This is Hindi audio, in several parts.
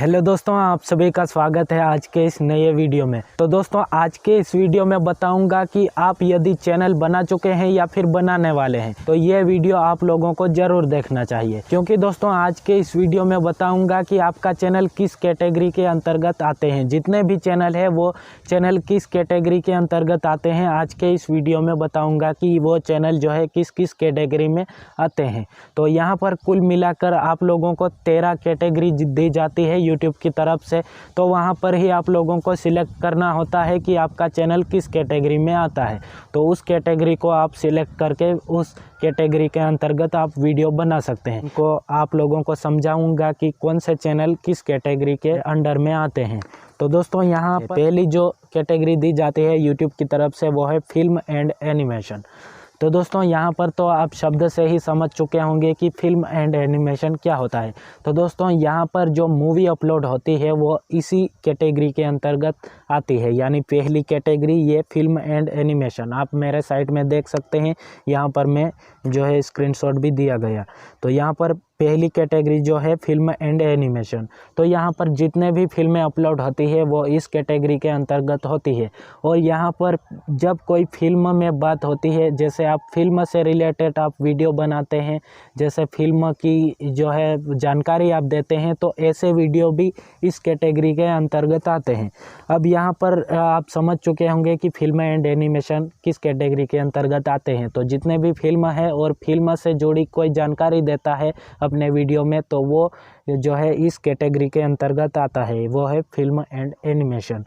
हेलो दोस्तों, आप सभी का स्वागत है आज के इस नए वीडियो में। तो दोस्तों, आज के इस वीडियो में बताऊंगा कि आप यदि चैनल बना चुके हैं या फिर बनाने वाले हैं तो ये वीडियो आप लोगों को जरूर देखना चाहिए, क्योंकि दोस्तों आज के इस वीडियो में बताऊंगा कि आपका चैनल किस कैटेगरी के अंतर्गत आते हैं। जितने भी चैनल है वो चैनल किस कैटेगरी के अंतर्गत आते हैं, आज के इस वीडियो में बताऊँगा कि वो चैनल जो है किस किस कैटेगरी में आते हैं। तो यहाँ पर कुल मिलाकर आप लोगों को 13 कैटेगरी दी जाती है यूट्यूब की तरफ से। तो वहाँ पर ही आप लोगों को सिलेक्ट करना होता है कि आपका चैनल किस कैटेगरी में आता है। तो उस कैटेगरी को आप सिलेक्ट करके उस कैटेगरी के अंतर्गत आप वीडियो बना सकते हैं। को आप लोगों को समझाऊंगा कि कौन से चैनल किस कैटेगरी के अंडर में आते हैं। तो दोस्तों, यहाँ पर पहली जो कैटेगरी दी जाती है यूट्यूब की तरफ से वो है फिल्म एंड एनिमेशन। तो दोस्तों, यहाँ पर तो आप शब्द से ही समझ चुके होंगे कि फिल्म एंड एनिमेशन क्या होता है। तो दोस्तों, यहाँ पर जो मूवी अपलोड होती है वो इसी कैटेगरी के अंतर्गत आती है, यानी पहली कैटेगरी ये फिल्म एंड एनिमेशन। आप मेरे साइट में देख सकते हैं, यहाँ पर मैं जो है स्क्रीनशॉट भी दिया गया। तो यहाँ पर पहली कैटेगरी जो है फिल्म एंड एनिमेशन। तो यहाँ पर जितने भी फिल्में अपलोड होती है वो इस कैटेगरी के अंतर्गत होती है। और यहाँ पर जब कोई फिल्म में बात होती है, जैसे आप फिल्म से रिलेटेड आप वीडियो बनाते हैं, जैसे फिल्म की जो है जानकारी आप देते हैं, तो ऐसे वीडियो भी इस कैटेगरी के अंतर्गत आते हैं। अब यहाँ पर आप समझ चुके होंगे कि फिल्म एंड एनिमेशन किस कैटेगरी के अंतर्गत आते हैं। तो जितने भी फिल्म है और फिल्म से जुड़ी कोई जानकारी देता है अपने वीडियो में, तो वो जो है इस कैटेगरी के अंतर्गत आता है, वो है फिल्म एंड एनिमेशन।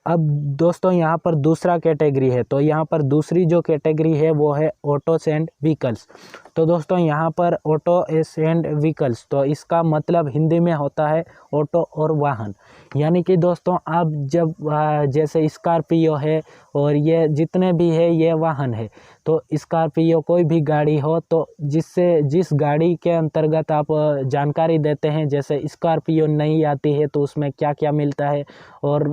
अब दोस्तों, यहाँ पर दूसरा कैटेगरी है। तो यहाँ पर दूसरी जो कैटेगरी है वो है ऑटोस एंड व्हीकल्स। तो दोस्तों, यहाँ पर ऑटो एंड व्हीकल्स, तो इसका मतलब हिंदी में होता है ऑटो और वाहन। यानी कि दोस्तों, आप जब जैसे स्कॉर्पियो है और ये जितने भी है ये वाहन है। तो स्कॉर्पियो कोई भी गाड़ी हो, तो जिस गाड़ी के अंतर्गत आप जानकारी देते हैं, जैसे स्कॉर्पियो नई आती है तो उसमें क्या क्या मिलता है और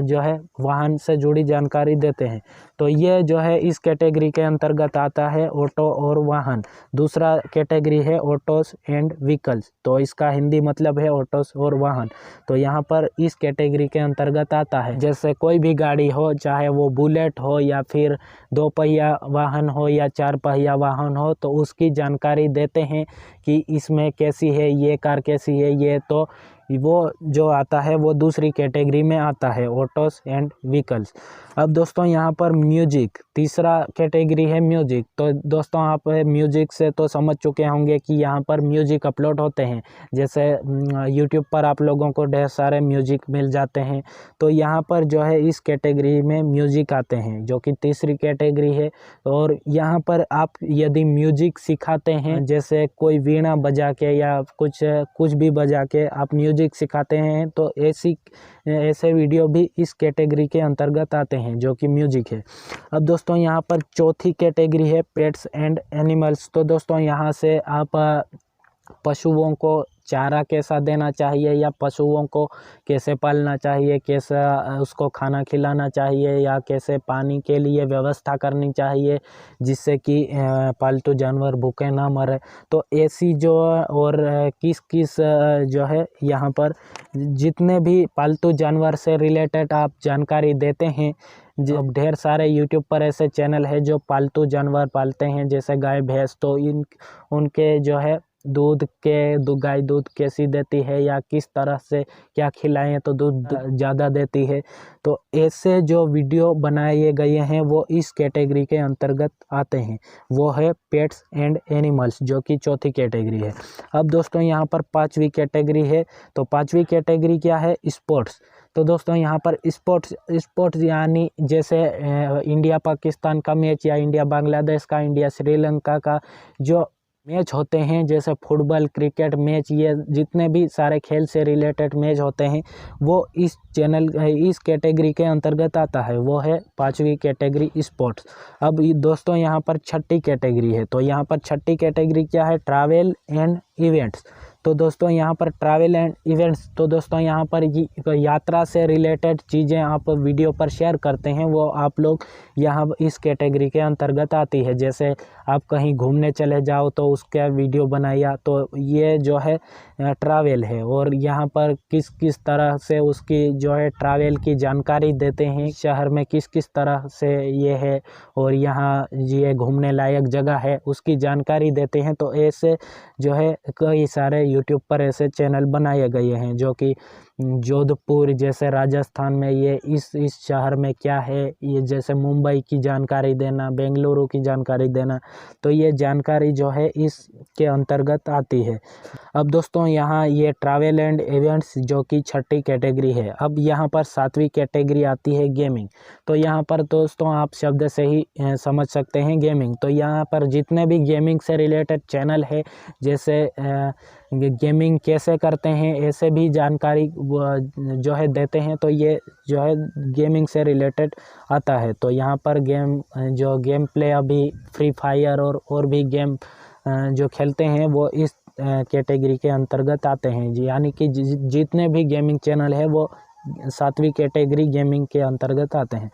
जो है वाहन से जुड़ी जानकारी देते हैं। तो ये जो है इस कैटेगरी के अंतर्गत आता है ऑटो और वाहन। दूसरा कैटेगरी है ऑटोस एंड व्हीकल्स। तो इसका हिंदी मतलब है ऑटोस और वाहन। तो यहाँ पर इस कैटेगरी के अंतर्गत आता है, जैसे कोई भी गाड़ी हो, चाहे वो बुलेट हो या फिर 2 पहिया वाहन हो या 4 पहिया वाहन हो, तो उसकी जानकारी देते हैं कि इसमें कैसी है, ये कार कैसी है। ये तो वो जो आता है वो दूसरी कैटेगरी में आता है, ऑटोस एंड व्हीकल्स। अब दोस्तों, यहाँ पर म्यूजिक, तीसरा कैटेगरी है म्यूजिक। तो दोस्तों, आप म्यूजिक से तो समझ चुके होंगे कि यहाँ पर म्यूजिक अपलोड होते हैं। जैसे यूट्यूब पर आप लोगों को ढेर सारे म्यूजिक मिल जाते हैं। तो यहाँ पर जो है इस कैटेगरी में म्यूजिक आते हैं, जो कि तीसरी कैटेगरी है। और यहाँ पर आप यदि म्यूजिक सिखाते हैं, जैसे कोई वीणा बजा के या कुछ भी बजा के आप म्यूजिक सिखाते हैं, तो ऐसे वीडियो भी इस कैटेगरी के अंतर्गत आते हैं, जो कि म्यूजिक है। अब दोस्तों, यहाँ पर चौथी कैटेगरी है पेट्स एंड एनिमल्स। तो दोस्तों, यहाँ से आप पशुओं को चारा कैसा देना चाहिए या पशुओं को कैसे पालना चाहिए, कैसा उसको खाना खिलाना चाहिए या कैसे पानी के लिए व्यवस्था करनी चाहिए जिससे कि पालतू जानवर भूखे ना मरे। तो ऐसी जो और किस किस जो है यहाँ पर जितने भी पालतू जानवर से रिलेटेड आप जानकारी देते हैं। जब ढेर सारे यूट्यूब पर ऐसे चैनल है जो पालतू जानवर पालते हैं, जैसे गाय भैंस। तो उनके जो है गाय दूध कैसी देती है या किस तरह से क्या खिलाएं तो दूध ज़्यादा देती है। तो ऐसे जो वीडियो बनाए गए हैं वो इस कैटेगरी के अंतर्गत आते हैं, वो है पेट्स एंड एनिमल्स, जो कि चौथी कैटेगरी है। अब दोस्तों, यहाँ पर पांचवी कैटेगरी है। तो पांचवी कैटेगरी क्या है? स्पोर्ट्स। तो दोस्तों, यहाँ पर स्पोर्ट्स यानी जैसे इंडिया पाकिस्तान का मैच या इंडिया बांग्लादेश का, इंडिया श्रीलंका का जो मैच होते हैं, जैसे फुटबॉल, क्रिकेट मैच, ये जितने भी सारे खेल से रिलेटेड मैच होते हैं वो इस कैटेगरी के अंतर्गत आता है, वो है पांचवी कैटेगरी स्पोर्ट्स। अब दोस्तों, यहाँ पर छठी कैटेगरी है। तो यहाँ पर छठी कैटेगरी क्या है? Travel and events. तो दोस्तों, यहाँ पर ट्रैवल एंड इवेंट्स, तो दोस्तों यहाँ पर यात्रा से रिलेटेड चीज़ें आप वीडियो पर शेयर करते हैं, वो आप लोग यहाँ इस कैटेगरी के अंतर्गत आती है। जैसे आप कहीं घूमने चले जाओ तो उसका वीडियो बनाया। तो ये जो है ट्रैवल है, और यहाँ पर किस किस तरह से उसकी जो है ट्रैवल की जानकारी देते हैं, शहर में किस किस तरह से ये है और यहाँ ये घूमने लायक जगह है उसकी जानकारी देते हैं। तो ऐसे जो है कई सारे यूट्यूब पर ऐसे चैनल बनाए गए हैं, जो कि जोधपुर जैसे राजस्थान में ये इस शहर में क्या है, ये जैसे मुंबई की जानकारी देना, बेंगलुरु की जानकारी देना, तो ये जानकारी जो है इसके अंतर्गत आती है। अब दोस्तों यहाँ ये ट्रैवल एंड इवेंट्स जो कि छठी कैटेगरी है। अब यहाँ पर 7वीं कैटेगरी आती है गेमिंग। तो यहाँ पर दोस्तों आप शब्द से ही समझ सकते हैं गेमिंग। तो यहाँ पर जितने भी गेमिंग से रिलेटेड चैनल है, जैसे गेमिंग कैसे करते हैं ऐसे भी जानकारी जो है देते हैं, तो ये जो है गेमिंग से रिलेटेड आता है। तो यहाँ पर गेम प्ले अभी फ्री फायर और भी गेम जो खेलते हैं वो इस कैटेगरी के अंतर्गत आते हैं जी। यानी कि जितने भी गेमिंग चैनल है वो 7वीं कैटेगरी गेमिंग के अंतर्गत आते हैं।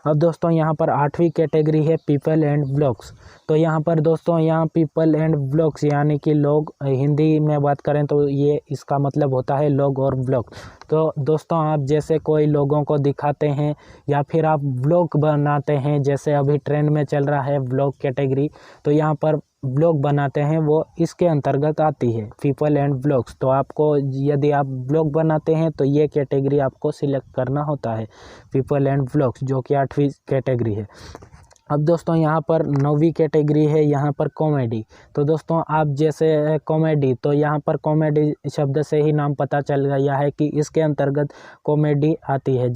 अब दोस्तों यहाँ पर 8वीं कैटेगरी है पीपल एंड ब्लॉग्स। तो यहाँ पर दोस्तों यहाँ पीपल एंड ब्लॉग्स यानी कि लोग, हिंदी में बात करें तो ये इसका मतलब होता है लोग और ब्लॉग। तो दोस्तों आप जैसे कोई लोगों को दिखाते हैं या फिर आप ब्लॉग बनाते हैं, जैसे अभी ट्रेंड में चल रहा है ब्लॉग कैटेगरी, तो यहाँ पर ब्लॉग बनाते हैं वो इसके अंतर्गत आती है पीपल एंड ब्लॉग्स। तो आपको यदि आप ब्लॉग बनाते हैं तो ये कैटेगरी आपको सिलेक्ट करना होता है, पीपल एंड ब्लॉग्स, जो कि 8वीं कैटेगरी है। अब दोस्तों यहाँ पर 9वीं कैटेगरी है, यहाँ पर कॉमेडी। तो दोस्तों आप जैसे कॉमेडी, तो यहाँ पर कॉमेडी शब्द से ही नाम पता चल गया है कि इसके अंतर्गत कॉमेडी आती है।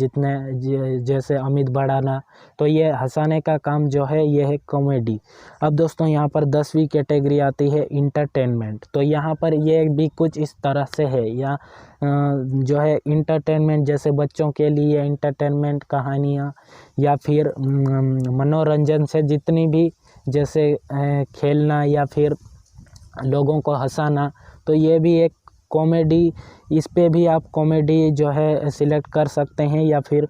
जैसे अमित बढ़ाना, तो ये हंसाने का काम जो है ये है कॉमेडी। अब दोस्तों यहाँ पर 10वीं कैटेगरी आती है इंटरटेनमेंट। तो यहाँ पर ये भी कुछ इस तरह से है, या जो है इंटरटेनमेंट जैसे बच्चों के लिए इंटरटेनमेंट कहानियाँ, या फिर मनोरंजन से जितनी भी जैसे खेलना या फिर लोगों को हंसाना, तो ये भी एक कॉमेडी, इस पे भी आप कॉमेडी जो है सिलेक्ट कर सकते हैं, या फिर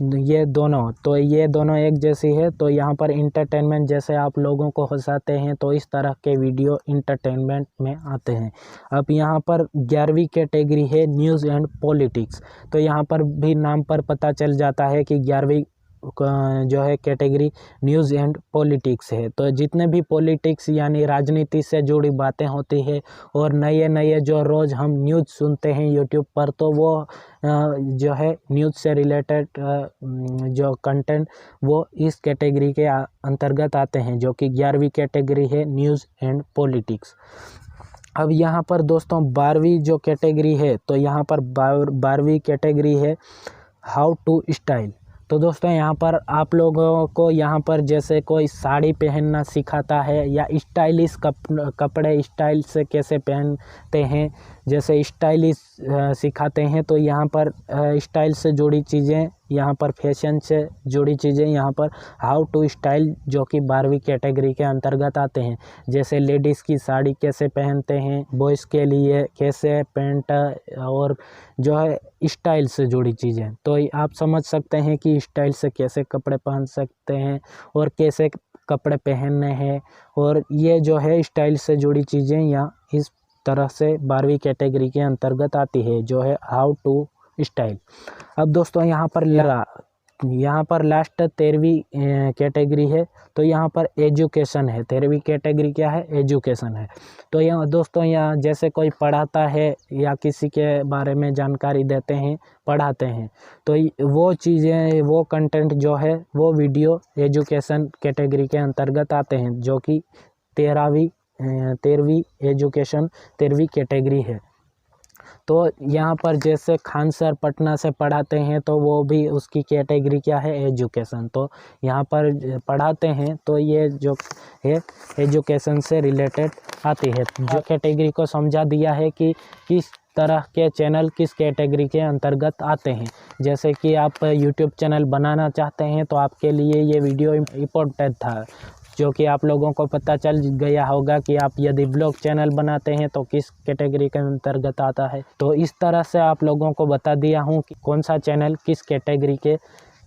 ये दोनों, तो ये दोनों एक जैसी है। तो यहाँ पर इंटरटेनमेंट जैसे आप लोगों को हंसाते हैं, तो इस तरह के वीडियो इंटरटेनमेंट में आते हैं। अब यहाँ पर 11वीं कैटेगरी है न्यूज़ एंड पॉलिटिक्स। तो यहाँ पर भी नाम पर पता चल जाता है कि 11वीं जो है कैटेगरी न्यूज़ एंड पॉलिटिक्स है। तो जितने भी पॉलिटिक्स यानी राजनीति से जुड़ी बातें होती है और नए नए जो रोज़ हम न्यूज़ सुनते हैं यूट्यूब पर, तो वो जो है न्यूज़ से रिलेटेड जो कंटेंट वो इस कैटेगरी के अंतर्गत आते हैं, जो कि 11वीं कैटेगरी है न्यूज़ एंड पॉलिटिक्स। अब यहाँ पर दोस्तों 12वीं जो कैटेगरी है, तो यहाँ पर 12वीं कैटेगरी है हाउ टू स्टाइल। तो दोस्तों यहाँ पर आप लोगों को यहाँ पर जैसे कोई साड़ी पहनना सिखाता है, या स्टाइलिश कपड़े स्टाइल से कैसे पहनते हैं, जैसे स्टाइलिश सिखाते हैं। तो यहाँ पर स्टाइल से जुड़ी चीज़ें, यहाँ पर फैशन से जुड़ी चीज़ें, यहाँ पर हाउ टू स्टाइल जो कि 12वीं कैटेगरी के अंतर्गत आते हैं। जैसे लेडीज़ की साड़ी कैसे पहनते हैं, बॉयज़ के लिए कैसे पैंट, और जो है स्टाइल से जुड़ी चीज़ें। तो आप समझ सकते हैं कि स्टाइल से कैसे कपड़े पहन सकते हैं और कैसे कपड़े पहनने हैं, और ये जो है स्टाइल से जुड़ी चीज़ें या इस तरह से 12वीं कैटेगरी के अंतर्गत आती है, जो है हाउ टू स्टाइल। अब दोस्तों यहाँ पर लास्ट 13वीं कैटेगरी है। तो यहाँ पर एजुकेशन है। 13वीं कैटेगरी क्या है? एजुकेशन है। तो यहाँ दोस्तों यहाँ जैसे कोई पढ़ाता है या किसी के बारे में जानकारी देते हैं, पढ़ाते हैं, तो वो चीज़ें, वो कंटेंट जो है वो वीडियो एजुकेशन कैटेगरी के अंतर्गत आते हैं, जो कि 13वीं एजुकेशन 13वीं कैटेगरी है। तो यहाँ पर जैसे खान सर पटना से पढ़ाते हैं, तो वो भी उसकी कैटेगरी क्या है? एजुकेशन। तो यहाँ पर पढ़ाते हैं, तो ये जो है एजुकेशन से रिलेटेड आती है। जो कैटेगरी को समझा दिया है कि किस तरह के चैनल किस कैटेगरी के अंतर्गत आते हैं। जैसे कि आप यूट्यूब चैनल बनाना चाहते हैं, तो आपके लिए ये वीडियो इम्पोर्टेंट था, जो कि आप लोगों को पता चल गया होगा कि आप यदि ब्लॉग चैनल बनाते हैं तो किस कैटेगरी के अंतर्गत आता है। तो इस तरह से आप लोगों को बता दिया हूँ कि कौन सा चैनल किस कैटेगरी के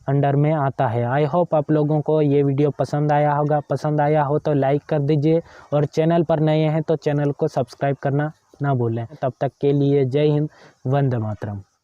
अंडर में आता है। आई होप आप लोगों को ये वीडियो पसंद आया होगा। पसंद आया हो तो लाइक कर दीजिए और चैनल पर नए हैं तो चैनल को सब्सक्राइब करना ना भूलें। तब तक के लिए जय हिंद, वंदे मातरम।